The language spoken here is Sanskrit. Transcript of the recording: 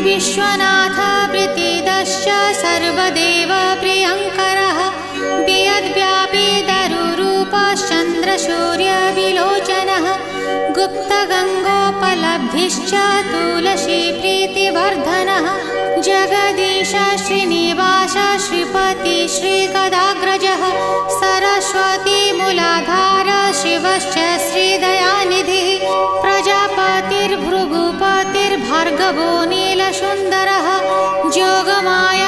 विश्वनाथ प्रीतिदश्च सर्वदेव प्रियङ्करः वियद्व्यापी दरुरूपश्चन्द्रसूर्यविलोचनः गुप्तगङ्गोपलब्धिश्च तुलसी प्रीतिवर्धनः जगदीश श्रीनिवास श्रीपति श्रीगदाग्रजः सरस्वती मूलाधार शिवश्च श्रीदयानिधिः प्रजापतिर्भृगुपतिर्भार्गवो नीलसुन्दरः जोगमाया